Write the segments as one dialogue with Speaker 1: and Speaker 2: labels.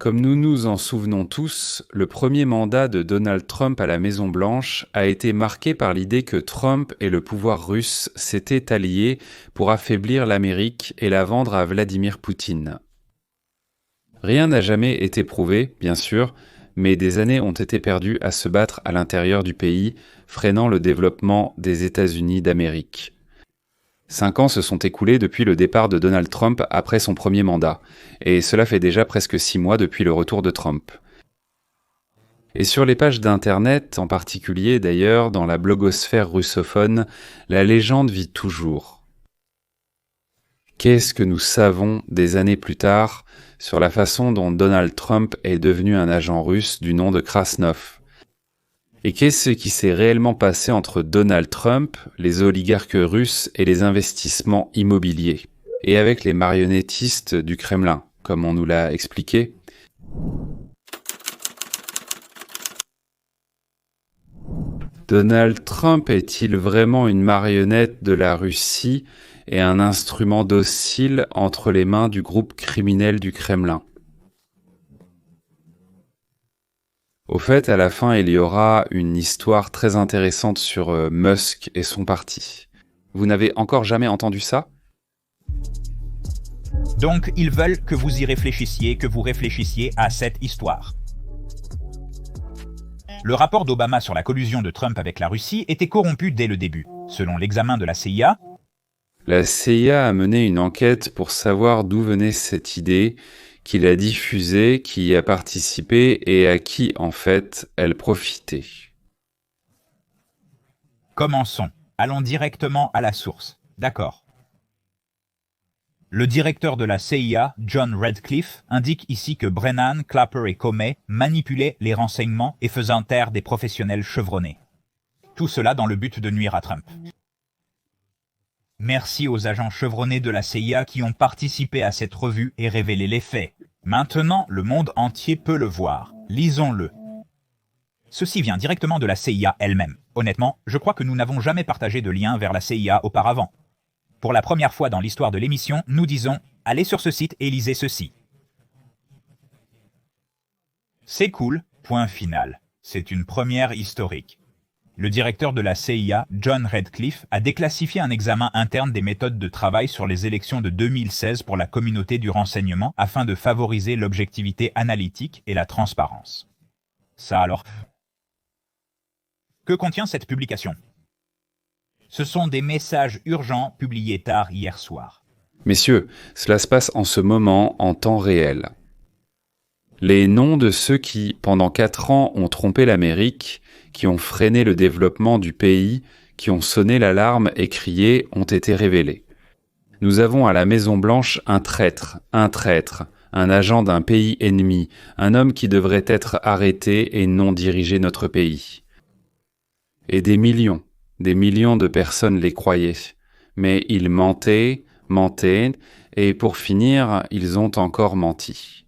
Speaker 1: Comme nous nous en souvenons tous, le premier mandat de Donald Trump à la Maison-Blanche a été marqué par l'idée que Trump et le pouvoir russe s'étaient alliés pour affaiblir l'Amérique et la vendre à Vladimir Poutine. Rien n'a jamais été prouvé, bien sûr, mais des années ont été perdues à se battre à l'intérieur du pays, freinant le développement des États-Unis d'Amérique. 5 ans se sont écoulés depuis le départ de Donald Trump après son premier mandat, et cela fait déjà presque 6 mois depuis le retour de Trump. Et sur les pages d'Internet, en particulier d'ailleurs dans la blogosphère russophone, la légende vit toujours. Qu'est-ce que nous savons des années plus tard sur la façon dont Donald Trump est devenu un agent russe du nom de Krasnov ? Et qu'est-ce qui s'est réellement passé entre Donald Trump, les oligarques russes et les investissements immobiliers, et avec les marionnettistes du Kremlin, comme on nous l'a expliqué ? Donald Trump est-il vraiment une marionnette de la Russie et un instrument docile entre les mains du groupe criminel du Kremlin ? Au fait, à la fin, il y aura une histoire très intéressante sur Musk et son parti. Vous n'avez encore jamais entendu ça ?
Speaker 2: Donc, ils veulent que vous y réfléchissiez, que vous réfléchissiez à cette histoire. Le rapport d'Obama sur la collusion de Trump avec la Russie était corrompu dès le début. Selon l'examen de la CIA,
Speaker 1: la CIA a mené une enquête pour savoir d'où venait cette idée, qui l'a diffusée, qui y a participé et à qui, en fait, elle profitait.
Speaker 2: Commençons. Allons directement à la source. D'accord. Le directeur de la CIA, John Radcliffe, indique ici que Brennan, Clapper et Comey manipulaient les renseignements et faisaient taire des professionnels chevronnés. Tout cela dans le but de nuire à Trump. Merci aux agents chevronnés de la CIA qui ont participé à cette revue et révélé les faits. Maintenant, le monde entier peut le voir. Lisons-le. Ceci vient directement de la CIA elle-même. Honnêtement, je crois que nous n'avons jamais partagé de lien vers la CIA auparavant. Pour la première fois dans l'histoire de l'émission, nous disons « Allez sur ce site et lisez ceci ». C'est cool, point final. C'est une première historique. Le directeur de la CIA, John Radcliffe, a déclassifié un examen interne des méthodes de travail sur les élections de 2016 pour la communauté du renseignement afin de favoriser l'objectivité analytique et la transparence. Ça alors. Que contient cette publication ? Ce sont des messages urgents publiés tard hier soir.
Speaker 1: Messieurs, cela se passe en ce moment, en temps réel. Les noms de ceux qui, pendant 4 ans, ont trompé l'Amérique, qui ont freiné le développement du pays, qui ont sonné l'alarme et crié, ont été révélés. Nous avons à la Maison-Blanche un traître, un agent d'un pays ennemi, un homme qui devrait être arrêté et non diriger notre pays. Et des millions de personnes les croyaient. Mais ils mentaient, et pour finir, ils ont encore menti.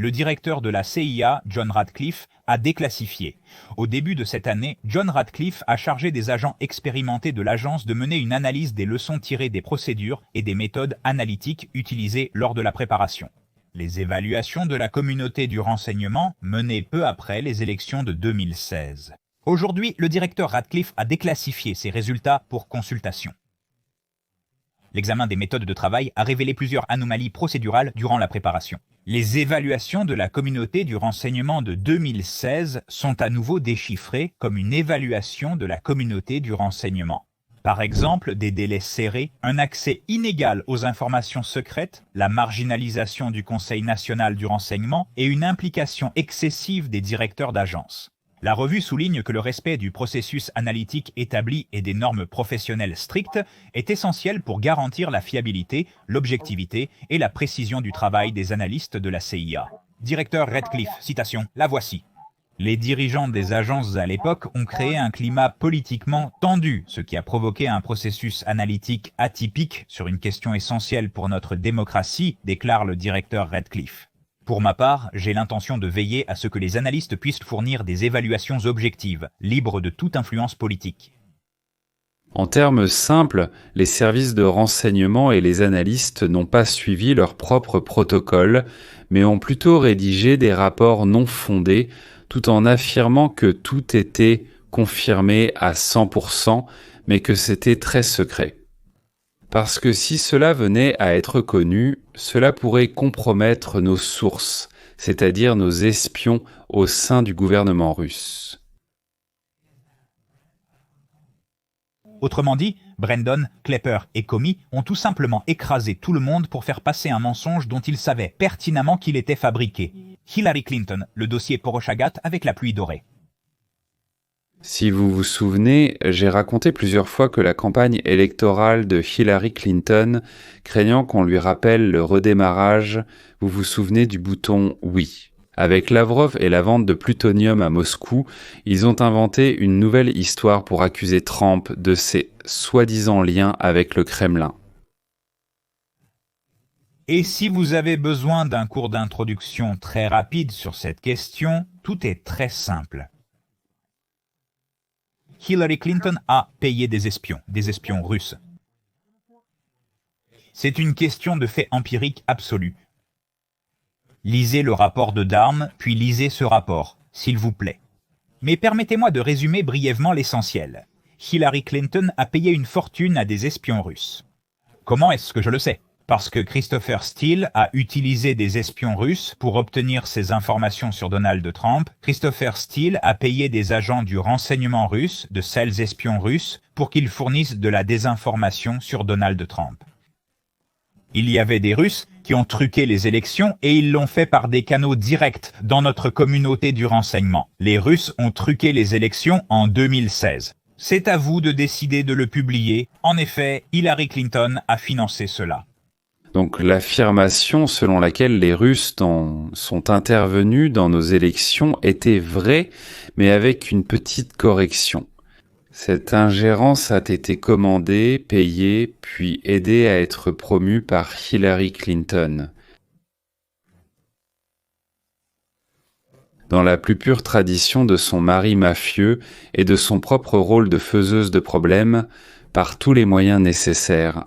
Speaker 2: Le directeur de la CIA, John Radcliffe, a déclassifié. Au début de cette année, John Radcliffe a chargé des agents expérimentés de l'agence de mener une analyse des leçons tirées des procédures et des méthodes analytiques utilisées lors de la préparation. Les évaluations de la communauté du renseignement menées peu après les élections de 2016. Aujourd'hui, le directeur Radcliffe a déclassifié ses résultats pour consultation. L'examen des méthodes de travail a révélé plusieurs anomalies procédurales durant la préparation. Les évaluations de la communauté du renseignement de 2016 sont à nouveau déchiffrées comme une évaluation de la communauté du renseignement. Par exemple, des délais serrés, un accès inégal aux informations secrètes, la marginalisation du Conseil national du renseignement et une implication excessive des directeurs d'agence. La revue souligne que le respect du processus analytique établi et des normes professionnelles strictes est essentiel pour garantir la fiabilité, l'objectivité et la précision du travail des analystes de la CIA. Directeur Radcliffe, citation, la voici. Les dirigeants des agences à l'époque ont créé un climat politiquement tendu, ce qui a provoqué un processus analytique atypique sur une question essentielle pour notre démocratie, déclare le directeur Radcliffe. Pour ma part, j'ai l'intention de veiller à ce que les analystes puissent fournir des évaluations objectives, libres de toute influence politique.
Speaker 1: En termes simples, les services de renseignement et les analystes n'ont pas suivi leur propre protocole, mais ont plutôt rédigé des rapports non fondés, tout en affirmant que tout était confirmé à 100%, mais que c'était très secret. Parce que si cela venait à être connu, cela pourrait compromettre nos sources, c'est-à-dire nos espions au sein du gouvernement russe.
Speaker 2: Autrement dit, Brandon, Klepper et Comey ont tout simplement écrasé tout le monde pour faire passer un mensonge dont ils savaient pertinemment qu'il était fabriqué. Hillary Clinton, le dossier Porochagat avec la pluie dorée.
Speaker 1: Si vous vous souvenez, j'ai raconté plusieurs fois que la campagne électorale de Hillary Clinton, craignant qu'on lui rappelle le redémarrage, vous vous souvenez du bouton « Oui ». Avec Lavrov et la vente de plutonium à Moscou, ils ont inventé une nouvelle histoire pour accuser Trump de ses soi-disant liens avec le Kremlin.
Speaker 2: Et si vous avez besoin d'un cours d'introduction très rapide sur cette question, tout est très simple. Hillary Clinton a payé des espions russes. C'est une question de fait empirique absolu. Lisez le rapport de Darm, puis lisez ce rapport, s'il vous plaît. Mais permettez-moi de résumer brièvement l'essentiel. Hillary Clinton a payé une fortune à des espions russes. Comment est-ce que je le sais ? Parce que Christopher Steele a utilisé des espions russes pour obtenir ses informations sur Donald Trump. Christopher Steele a payé des agents du renseignement russe, de ces espions russes, pour qu'ils fournissent de la désinformation sur Donald Trump. Il y avait des Russes qui ont truqué les élections et ils l'ont fait par des canaux directs dans notre communauté du renseignement. Les Russes ont truqué les élections en 2016. C'est à vous de décider de le publier. En effet, Hillary Clinton a financé cela.
Speaker 1: Donc l'affirmation selon laquelle les Russes sont intervenus dans nos élections était vraie, mais avec une petite correction. Cette ingérence a été commandée, payée, puis aidée à être promue par Hillary Clinton. Dans la plus pure tradition de son mari mafieux et de son propre rôle de faiseuse de problèmes, par tous les moyens nécessaires.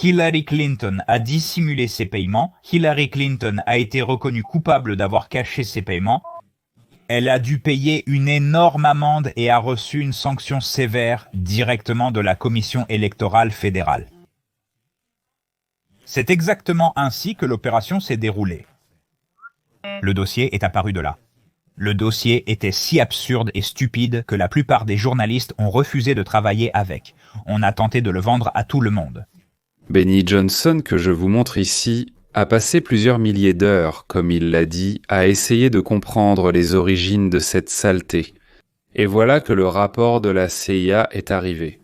Speaker 2: Hillary Clinton a dissimulé ses paiements. Hillary Clinton a été reconnue coupable d'avoir caché ses paiements. Elle a dû payer une énorme amende et a reçu une sanction sévère directement de la Commission électorale fédérale. C'est exactement ainsi que l'opération s'est déroulée. Le dossier est apparu de là. Le dossier était si absurde et stupide que la plupart des journalistes ont refusé de travailler avec. On a tenté de le vendre à tout le monde.
Speaker 1: Benny Johnson, que je vous montre ici, a passé plusieurs milliers d'heures, comme il l'a dit, à essayer de comprendre les origines de cette saleté. Et voilà que le rapport de la CIA est arrivé.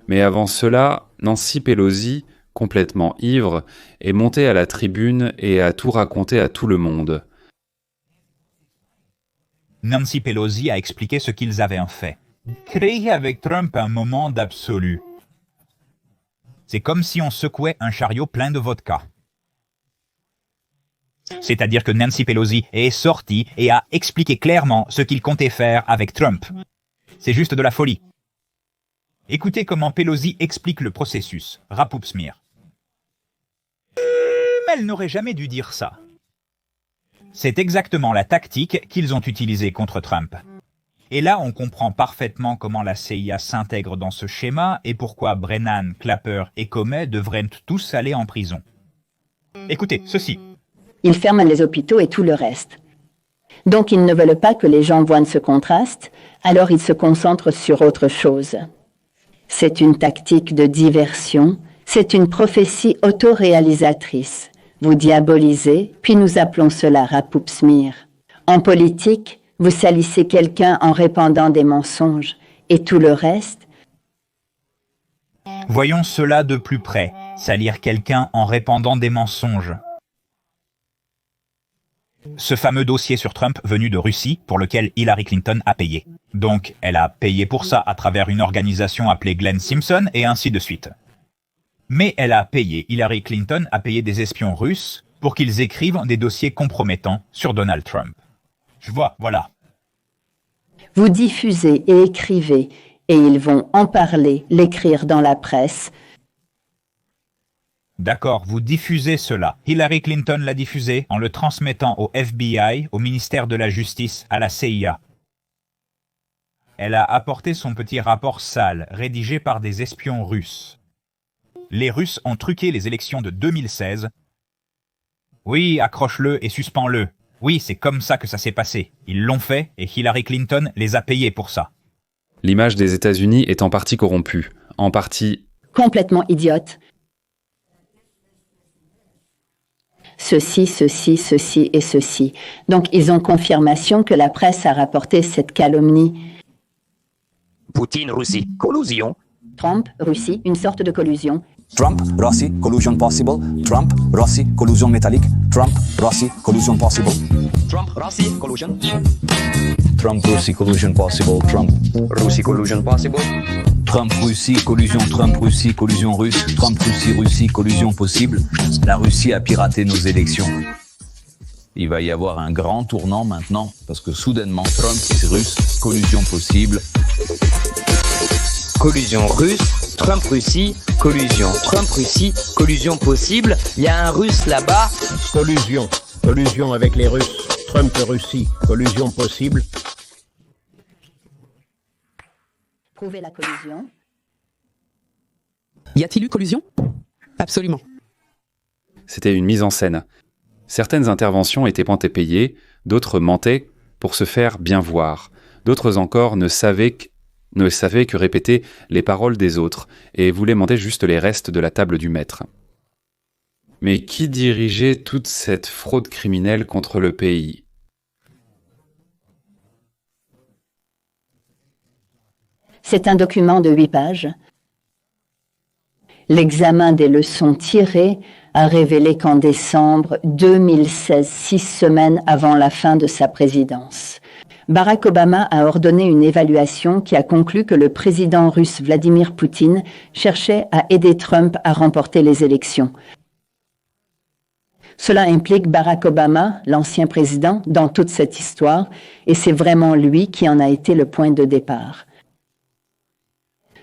Speaker 1: Mais avant cela, Nancy Pelosi, complètement ivre, est montée à la tribune et a tout raconté à tout le monde.
Speaker 2: Nancy Pelosi a expliqué ce qu'ils avaient en fait. Créer avec Trump un moment d'absolu. C'est comme si on secouait un chariot plein de vodka. C'est-à-dire que Nancy Pelosi est sortie et a expliqué clairement ce qu'il comptait faire avec Trump. C'est juste de la folie. Écoutez comment Pelosi explique le processus. Rapoupsmir. Elle n'aurait jamais dû dire ça. C'est exactement la tactique qu'ils ont utilisée contre Trump. Et là, on comprend parfaitement comment la CIA s'intègre dans ce schéma et pourquoi Brennan, Clapper et Comey devraient tous aller en prison. Écoutez, ceci.
Speaker 3: Ils ferment les hôpitaux et tout le reste. Donc ils ne veulent pas que les gens voient ce contraste, alors ils se concentrent sur autre chose. C'est une tactique de diversion, c'est une prophétie autoréalisatrice. Vous diabolisez, puis nous appelons cela Rapoupsmir. En politique, vous salissez quelqu'un en répandant des mensonges, et tout le reste.
Speaker 2: Voyons cela de plus près, salir quelqu'un en répandant des mensonges. Ce fameux dossier sur Trump venu de Russie pour lequel Hillary Clinton a payé. Donc, elle a payé pour ça à travers une organisation appelée Glenn Simpson et ainsi de suite. Mais elle a payé, Hillary Clinton a payé des espions russes pour qu'ils écrivent des dossiers compromettants sur Donald Trump. Je vois, voilà.
Speaker 3: Vous diffusez et écrivez, et ils vont en parler, l'écrire dans la presse.
Speaker 2: D'accord, vous diffusez cela. Hillary Clinton l'a diffusé en le transmettant au FBI, au ministère de la Justice, à la CIA. Elle a apporté son petit rapport sale, rédigé par des espions russes. Les Russes ont truqué les élections de 2016. Oui, accroche-le et suspends-le. Oui, c'est comme ça que ça s'est passé. Ils l'ont fait et Hillary Clinton les a payés pour ça.
Speaker 1: L'image des États-Unis est en partie corrompue, en partie
Speaker 3: Complètement idiote. Ceci, ceci, ceci et ceci. Donc, ils ont confirmation que la presse a rapporté cette calomnie.
Speaker 4: Poutine, Russie, collusion.
Speaker 3: Trump, Russie, une sorte de collusion.
Speaker 5: Trump, Russie, collusion possible. Trump, Russie, collusion métallique. Trump, Russie, collusion possible.
Speaker 4: Trump, Russie, collusion.
Speaker 5: Trump, Russie, collusion possible. Trump,
Speaker 4: Russie, collusion possible.
Speaker 5: Trump, Russie, collusion. Trump, Russie, collusion russe. Trump, Russie, Russie, collusion possible. La Russie a piraté nos élections. Il va y avoir un grand tournant maintenant, parce que soudainement, Trump est russe, collusion possible.
Speaker 4: Collusion russe, Trump-Russie, collusion. Trump-Russie, collusion possible. Il y a un russe là-bas.
Speaker 6: Collusion. Collusion avec les Russes. Trump-Russie. Collusion possible.
Speaker 3: Prouver la collusion.
Speaker 7: Y a-t-il eu collusion? Absolument.
Speaker 1: c'était une mise en scène. Certaines interventions étaient payées, d'autres mentaient pour se faire bien voir. D'autres encore ne savaient que répéter les paroles des autres et voulaient monter juste les restes de la table du maître. Mais qui dirigeait toute cette fraude criminelle contre le pays ?
Speaker 3: C'est un document de 8 pages. L'examen des leçons tirées a révélé qu'en décembre 2016, 6 semaines avant la fin de sa présidence, Barack Obama a ordonné une évaluation qui a conclu que le président russe Vladimir Poutine cherchait à aider Trump à remporter les élections. Cela implique Barack Obama, l'ancien président, dans toute cette histoire, et c'est vraiment lui qui en a été le point de départ.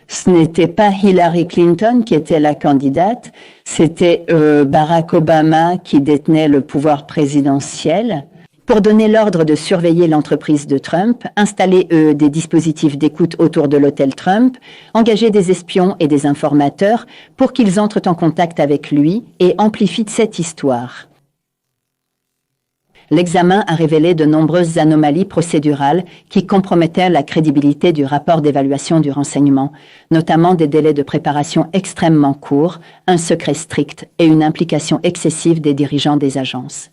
Speaker 3: Ce n'était pas Hillary Clinton qui était la candidate, c'était Barack Obama qui détenait le pouvoir présidentiel. Pour donner l'ordre de surveiller l'entreprise de Trump, installer des dispositifs d'écoute autour de l'hôtel Trump, engager des espions et des informateurs pour qu'ils entrent en contact avec lui et amplifient cette histoire. L'examen a révélé de nombreuses anomalies procédurales qui compromettaient la crédibilité du rapport d'évaluation du renseignement, notamment des délais de préparation extrêmement courts, un secret strict et une implication excessive des dirigeants des agences.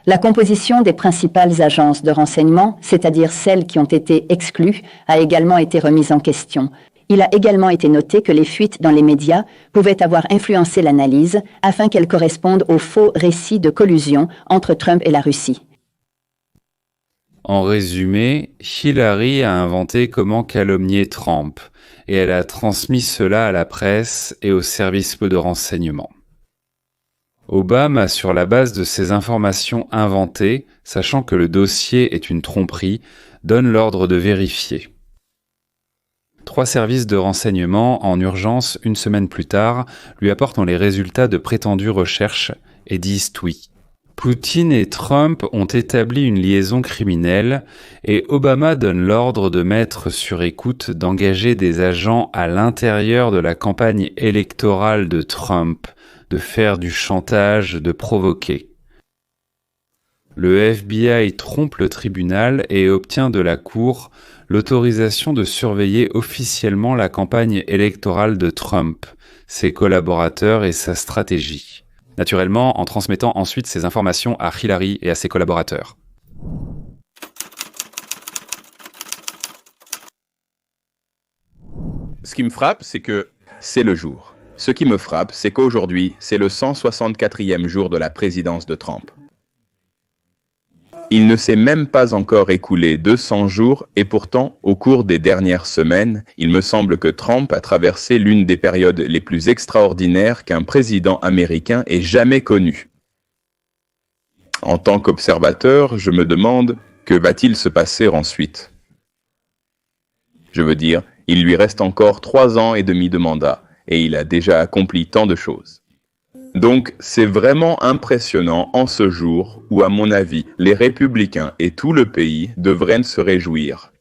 Speaker 3: La composition des principales agences de renseignement, c'est-à-dire celles qui ont été exclues, a également été remise en question. Il a également été noté que les fuites dans les médias pouvaient avoir influencé l'analyse afin qu'elle corresponde aux faux récits de collusion entre Trump et la Russie.
Speaker 1: En résumé, Hillary a inventé comment calomnier Trump, et elle a transmis cela à la presse et aux services de renseignement. Obama, sur la base de ces informations inventées, sachant que le dossier est une tromperie, donne l'ordre de vérifier. 3 services de renseignement, en urgence, une semaine plus tard, lui apportent les résultats de prétendues recherches et disent oui. Poutine et Trump ont établi une liaison criminelle et Obama donne l'ordre de mettre sur écoute, d'engager des agents à l'intérieur de la campagne électorale de Trump, de faire du chantage, de provoquer. Le FBI trompe le tribunal et obtient de la Cour l'autorisation de surveiller officiellement la campagne électorale de Trump, ses collaborateurs et sa stratégie. Naturellement, en transmettant ensuite ces informations à Hillary et à ses collaborateurs.
Speaker 8: Ce qui me frappe, c'est que c'est le jour. Ce qui me frappe, c'est qu'aujourd'hui, c'est le 164e jour de la présidence de Trump. Il ne s'est même pas encore écoulé 200 jours et pourtant, au cours des dernières semaines, il me semble que Trump a traversé l'une des périodes les plus extraordinaires qu'un président américain ait jamais connues. En tant qu'observateur, je me demande, Que va-t-il se passer ensuite? Je veux dire, il lui reste encore 3 ans et demi de mandat, et il a déjà accompli tant de choses. Donc, c'est vraiment impressionnant en ce jour où, à mon avis, les républicains et tout le pays devraient se réjouir.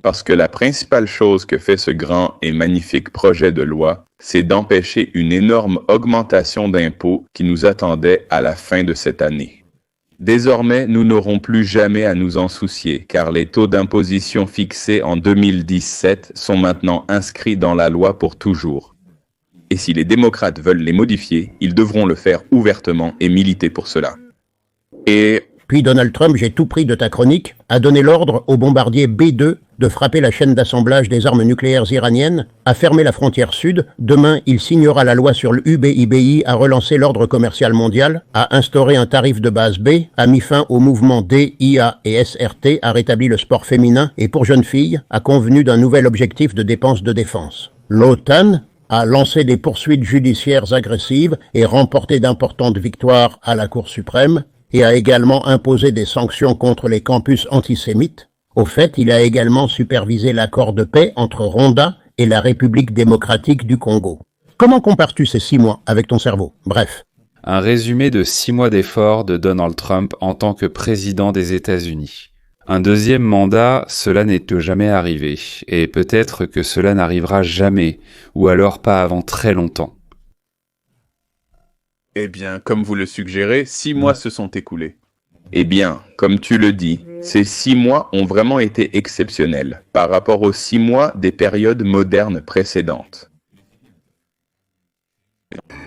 Speaker 8: Parce que la principale chose que fait ce grand et magnifique projet de loi, c'est d'empêcher une énorme augmentation d'impôts qui nous attendait à la fin de cette année. Désormais, nous n'aurons plus jamais à nous en soucier, car les taux d'imposition fixés en 2017 sont maintenant inscrits dans la loi pour toujours. Et si les démocrates veulent les modifier, ils devront le faire ouvertement et militer pour cela. Et
Speaker 6: Puis Donald Trump, j'ai tout pris de ta chronique, a donné l'ordre au bombardier B-2 de frapper la chaîne d'assemblage des armes nucléaires iraniennes, a fermé la frontière sud, demain il signera la loi sur le UBIBI, a relancé l'ordre commercial mondial, a instauré un tarif de base B, a mis fin au mouvement D, IA et SRT, a rétabli le sport féminin et pour jeunes filles, a convenu d'un nouvel objectif de dépenses de défense. L'OTAN a lancé des poursuites judiciaires agressives et remporté d'importantes victoires à la Cour suprême, et a également imposé des sanctions contre les campus antisémites. Au fait, il a également supervisé l'accord de paix entre Rwanda et la République démocratique du Congo. Comment compares-tu ces 6 mois avec ton cerveau? Bref.
Speaker 1: Un résumé de 6 mois d'efforts de Donald Trump en tant que président des États-Unis. Un deuxième mandat, cela n'est jamais arrivé, et peut-être que cela n'arrivera jamais, ou alors pas avant très longtemps.
Speaker 8: Eh bien, comme vous le suggérez, 6 mois se sont écoulés. Eh bien, comme tu le dis, ces 6 mois ont vraiment été exceptionnels par rapport aux 6 mois des périodes modernes précédentes.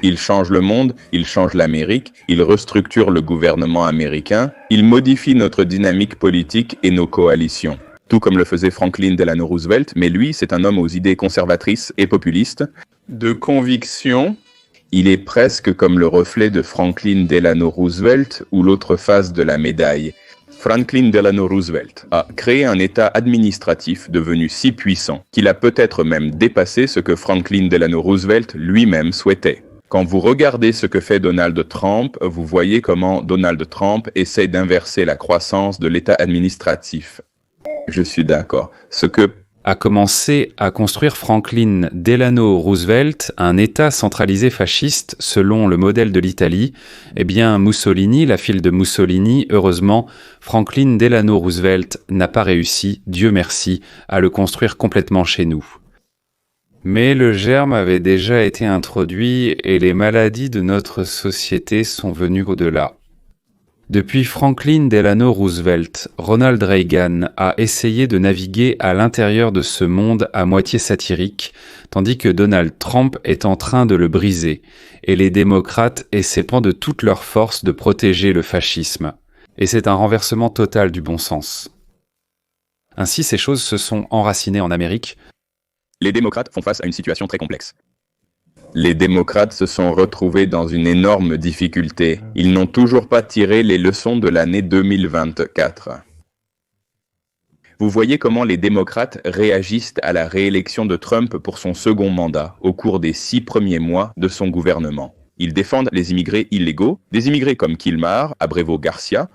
Speaker 8: Il change le monde, il change l'Amérique, il restructure le gouvernement américain, il modifie notre dynamique politique et nos coalitions. Tout comme le faisait Franklin Delano Roosevelt, mais lui, c'est un homme aux idées conservatrices et populistes, de conviction. Il est presque comme le reflet de Franklin Delano Roosevelt ou l'autre face de la médaille. Franklin Delano Roosevelt a créé un État administratif devenu si puissant qu'il a peut-être même dépassé ce que Franklin Delano Roosevelt lui-même souhaitait. Quand vous regardez ce que fait Donald Trump, vous voyez comment Donald Trump essaie d'inverser la croissance de l'État administratif. Je suis d'accord. Ce que
Speaker 1: A commencé à construire Franklin Delano Roosevelt, un État centralisé fasciste selon le modèle de l'Italie, eh bien Mussolini, la fille de Mussolini, heureusement, Franklin Delano Roosevelt n'a pas réussi, Dieu merci, à le construire complètement chez nous. Mais le germe avait déjà été introduit et les maladies de notre société sont venues au-delà. Depuis Franklin Delano Roosevelt, Ronald Reagan a essayé de naviguer à l'intérieur de ce monde à moitié satirique, tandis que Donald Trump est en train de le briser, et les démocrates essaient de toute leur force de protéger le fascisme. Et c'est un renversement total du bon sens. Ainsi, ces choses se sont enracinées en Amérique.
Speaker 8: les démocrates font face à une situation très complexe. Les démocrates se sont retrouvés dans une énorme difficulté. Ils n'ont toujours pas tiré les leçons de l'année 2024. Vous voyez comment les démocrates réagissent à la réélection de Trump pour son second mandat au cours des 6 premiers mois de son gouvernement. Ils défendent les immigrés illégaux, des immigrés comme Kilmar, Abrevo Garcia.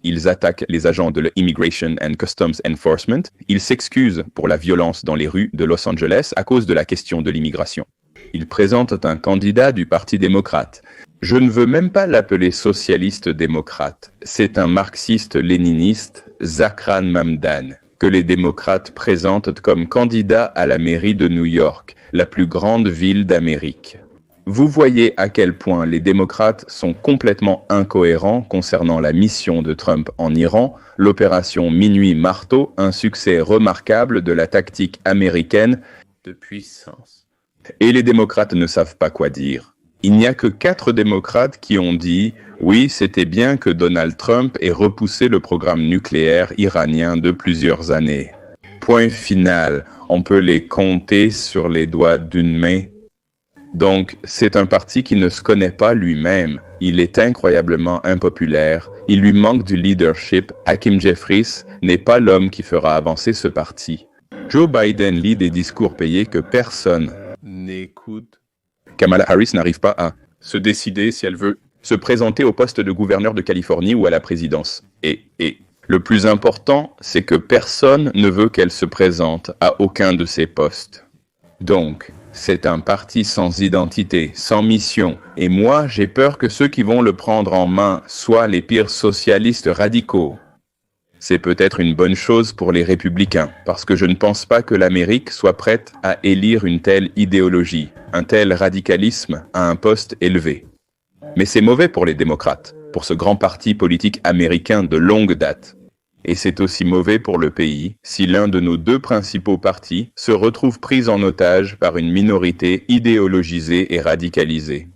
Speaker 8: Ils attaquent les agents de l'Immigration and Customs Enforcement. Ils s'excusent pour la violence dans les rues de Los Angeles à cause de la question de l'immigration. Ils présentent un candidat du Parti démocrate. Je ne veux même pas l'appeler socialiste-démocrate. C'est un marxiste-léniniste, Zakran Mamdan, que les démocrates présentent comme candidat à la mairie de New York, la plus grande ville d'Amérique. Vous voyez à quel point les démocrates sont complètement incohérents concernant la mission de Trump en Iran, l'opération Minuit Marteau, un succès remarquable de la tactique américaine de puissance. Et les démocrates ne savent pas quoi dire. Il n'y a que 4 démocrates qui ont dit « Oui, c'était bien que Donald Trump ait repoussé le programme nucléaire iranien de plusieurs années. » Point final, on peut les compter sur les doigts d'une main. Donc, c'est un parti qui ne se connaît pas lui-même. Il est incroyablement impopulaire. Il lui manque du leadership. Hakeem Jeffries n'est pas l'homme qui fera avancer ce parti. Joe Biden lit des discours payés que personne n'écoute. Kamala Harris n'arrive pas à se décider si elle veut se présenter au poste de gouverneur de Californie ou à la présidence. Et Le plus important, c'est que personne ne veut qu'elle se présente à aucun de ces postes. Donc, c'est un parti sans identité, sans mission, et moi, j'ai peur que ceux qui vont le prendre en main soient les pires socialistes radicaux. C'est peut-être une bonne chose pour les républicains, parce que je ne pense pas que l'Amérique soit prête à élire une telle idéologie, un tel radicalisme à un poste élevé. Mais c'est mauvais pour les démocrates, pour ce grand parti politique américain de longue date. Et c'est aussi mauvais pour le pays si l'un de nos deux principaux partis se retrouve pris en otage par une minorité idéologisée et radicalisée.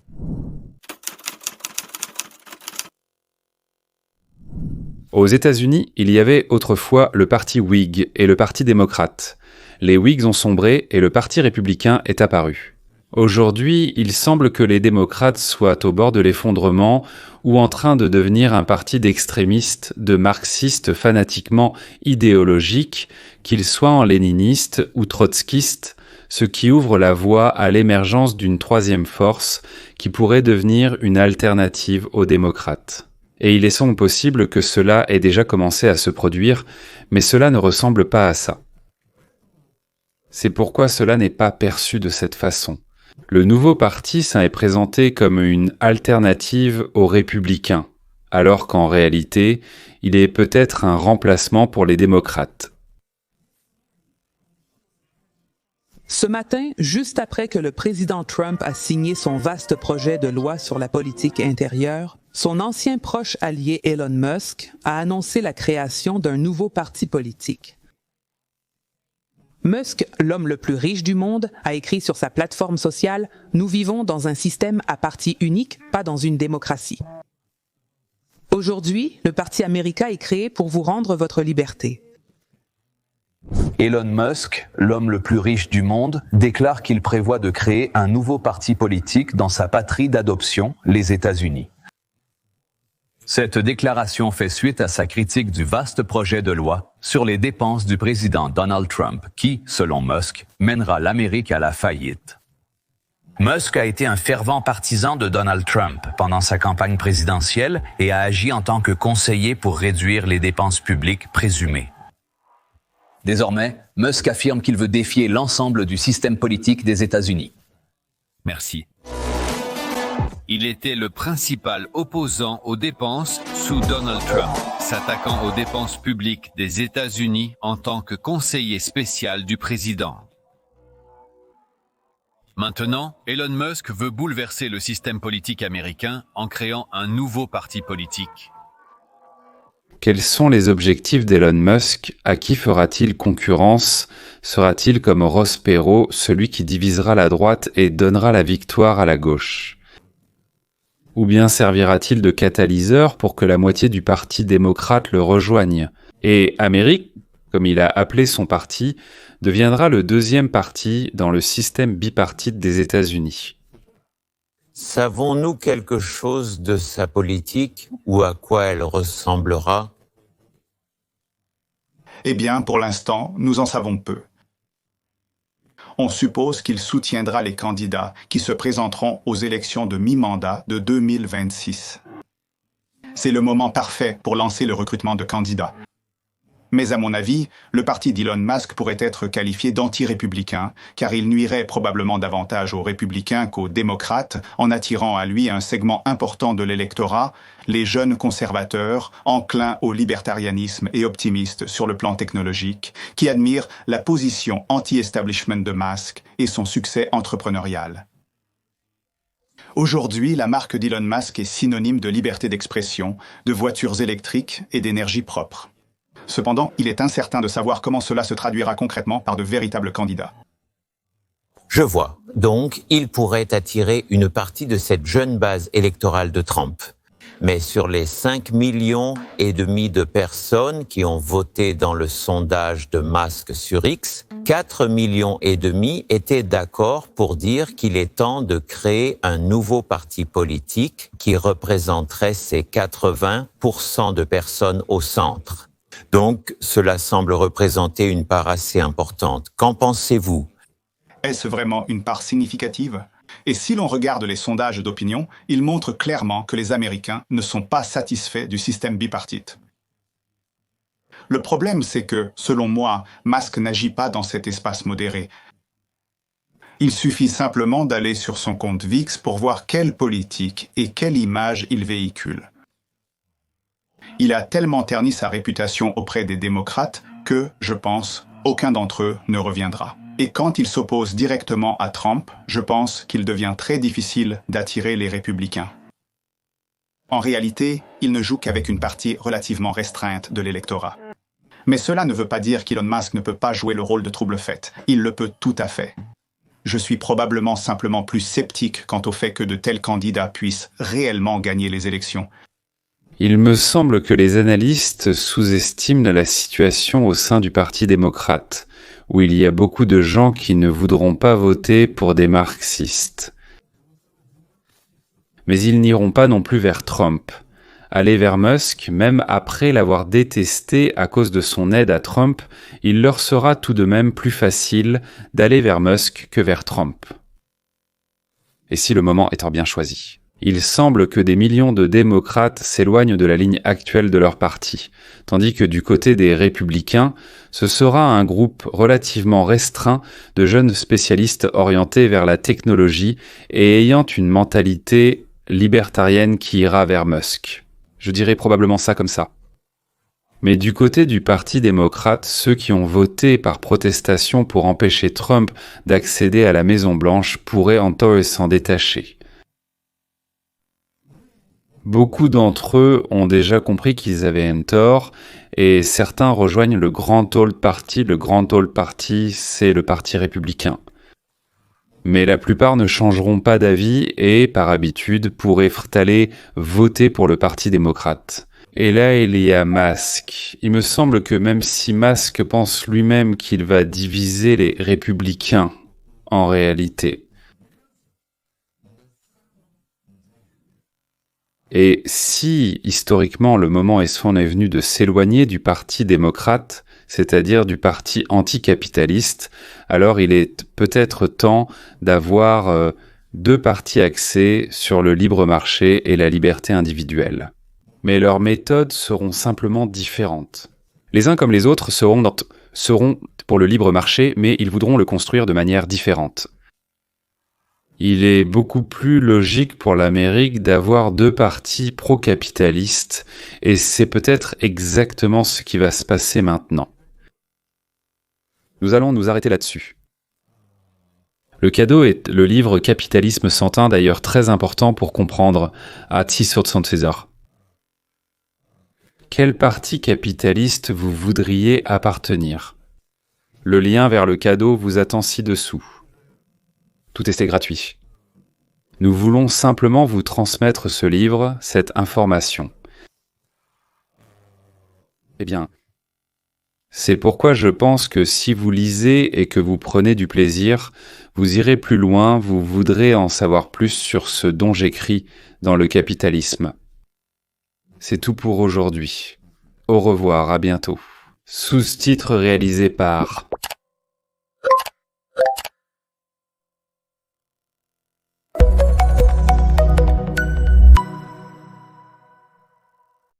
Speaker 1: Aux États-Unis, il y avait autrefois le parti Whig et le parti démocrate. Les Whigs ont sombré et le parti républicain est apparu. Aujourd'hui, il semble que les démocrates soient au bord de l'effondrement ou en train de devenir un parti d'extrémistes, de marxistes fanatiquement idéologiques, qu'ils soient en léninistes ou trotskistes, ce qui ouvre la voie à l'émergence d'une troisième force qui pourrait devenir une alternative aux démocrates. Et il est sans doute possible que cela ait déjà commencé à se produire, mais cela ne ressemble pas à ça. C'est pourquoi cela n'est pas perçu de cette façon. Le nouveau parti est présenté comme une alternative aux républicains, alors qu'en réalité, il est peut-être un remplacement pour les démocrates.
Speaker 7: Ce matin, juste après que le président Trump a signé son vaste projet de loi sur la politique intérieure, son ancien proche allié Elon Musk a annoncé la création d'un nouveau parti politique. Musk, l'homme le plus riche du monde, a écrit sur sa plateforme sociale « Nous vivons dans un système à parti unique, pas dans une démocratie ». Aujourd'hui, le Parti américain est créé pour vous rendre votre liberté.
Speaker 5: Elon Musk, l'homme le plus riche du monde, déclare qu'il prévoit de créer un nouveau parti politique dans sa patrie d'adoption, les États-Unis. Cette déclaration fait suite à sa critique du vaste projet de loi sur les dépenses du président Donald Trump qui, selon Musk, mènera l'Amérique à la faillite. Musk a été un fervent partisan de Donald Trump pendant sa campagne présidentielle et a agi en tant que conseiller pour réduire les dépenses publiques présumées. Désormais, Musk affirme qu'il veut défier l'ensemble du système politique des États-Unis.
Speaker 9: Merci. Il était le principal opposant aux dépenses sous Donald Trump, s'attaquant aux dépenses publiques des États-Unis en tant que conseiller spécial du président. Maintenant, Elon Musk veut bouleverser le système politique américain en créant un nouveau parti politique.
Speaker 1: Quels sont les objectifs d'Elon Musk? À qui fera-t-il concurrence? Sera-t-il comme Ross Perot, celui qui divisera la droite et donnera la victoire à la gauche? Ou bien servira-t-il de catalyseur pour que la moitié du parti démocrate le rejoigne? Et Amérique, comme il a appelé son parti, deviendra le deuxième parti dans le système bipartite des États-Unis.
Speaker 10: Savons-nous quelque chose de sa politique ou à quoi elle ressemblera?
Speaker 11: Eh bien, pour l'instant, nous en savons peu. On suppose qu'il soutiendra les candidats qui se présenteront aux élections de mi-mandat de 2026. C'est le moment parfait pour lancer le recrutement de candidats. Mais à mon avis, le parti d'Elon Musk pourrait être qualifié d'anti-républicain, car il nuirait probablement davantage aux républicains qu'aux démocrates, en attirant à lui un segment important de l'électorat, les jeunes conservateurs, enclins au libertarianisme et optimistes sur le plan technologique, qui admirent la position anti-establishment de Musk et son succès entrepreneurial. Aujourd'hui, la marque d'Elon Musk est synonyme de liberté d'expression, de voitures électriques et d'énergie propre. Cependant, il est incertain de savoir comment cela se traduira concrètement par de véritables candidats.
Speaker 10: Je vois. Donc, il pourrait attirer une partie de cette jeune base électorale de Trump. Mais sur les 5,5 millions de personnes qui ont voté dans le sondage de Musk sur X, 4,5 millions étaient d'accord pour dire qu'il est temps de créer un nouveau parti politique qui représenterait ces 80% de personnes au centre. Donc, cela semble représenter une part assez importante. Qu'en pensez-vous?
Speaker 11: Est-ce vraiment une part significative? Et si l'on regarde les sondages d'opinion, ils montrent clairement que les Américains ne sont pas satisfaits du système bipartite. Le problème, c'est que, selon moi, Musk n'agit pas dans cet espace modéré. Il suffit simplement d'aller sur son compte VIX pour voir quelle politique et quelle image il véhicule. Il a tellement terni sa réputation auprès des démocrates que, je pense, aucun d'entre eux ne reviendra. Et quand il s'oppose directement à Trump, je pense qu'il devient très difficile d'attirer les républicains. En réalité, il ne joue qu'avec une partie relativement restreinte de l'électorat. Mais cela ne veut pas dire qu'Elon Musk ne peut pas jouer le rôle de trouble-fête. Il le peut tout à fait. Je suis probablement simplement plus sceptique quant au fait que de tels candidats puissent réellement gagner les élections.
Speaker 1: Il me semble que les analystes sous-estiment la situation au sein du Parti démocrate, où il y a beaucoup de gens qui ne voudront pas voter pour des marxistes. Mais ils n'iront pas non plus vers Trump. Aller vers Musk, même après l'avoir détesté à cause de son aide à Trump, il leur sera tout de même plus facile d'aller vers Musk que vers Trump. Et si le moment étant bien choisi. Il semble que des millions de démocrates s'éloignent de la ligne actuelle de leur parti, tandis que du côté des républicains, ce sera un groupe relativement restreint de jeunes spécialistes orientés vers la technologie et ayant une mentalité libertarienne qui ira vers Musk. Je dirais probablement ça comme ça. Mais du côté du Parti démocrate, ceux qui ont voté par protestation pour empêcher Trump d'accéder à la Maison-Blanche pourraient en tort s'en détacher. Beaucoup d'entre eux ont déjà compris qu'ils avaient un tort, et certains rejoignent le Grand Old Party. Le Grand Old Party, c'est le Parti républicain. Mais la plupart ne changeront pas d'avis et, par habitude, pourraient aller voter pour le Parti démocrate. Et là, il y a Musk. Il me semble que même si Musk pense lui-même qu'il va diviser les républicains, en réalité, et si, historiquement, le moment est venu de s'éloigner du Parti démocrate, c'est-à-dire du parti anticapitaliste, alors il est peut-être temps d'avoir deux partis axés sur le libre marché et la liberté individuelle. Mais leurs méthodes seront simplement différentes. Les uns comme les autres seront pour le libre marché, mais ils voudront le construire de manière différente. Il est beaucoup plus logique pour l'Amérique d'avoir deux partis pro-capitalistes, et c'est peut-être exactement ce qui va se passer maintenant. Nous allons nous arrêter là-dessus. Le cadeau est le livre Capitalisme sans un, d'ailleurs très important pour comprendre à Tissot de César. Quel parti capitaliste vous voudriez appartenir? Le lien vers le cadeau vous attend ci-dessous. Tout est gratuit. Nous voulons simplement vous transmettre ce livre, cette information. Eh bien, c'est pourquoi je pense que si vous lisez et que vous prenez du plaisir, vous irez plus loin, vous voudrez en savoir plus sur ce dont j'écris dans le capitalisme. C'est tout pour aujourd'hui. Au revoir, à bientôt. Sous-titres réalisés par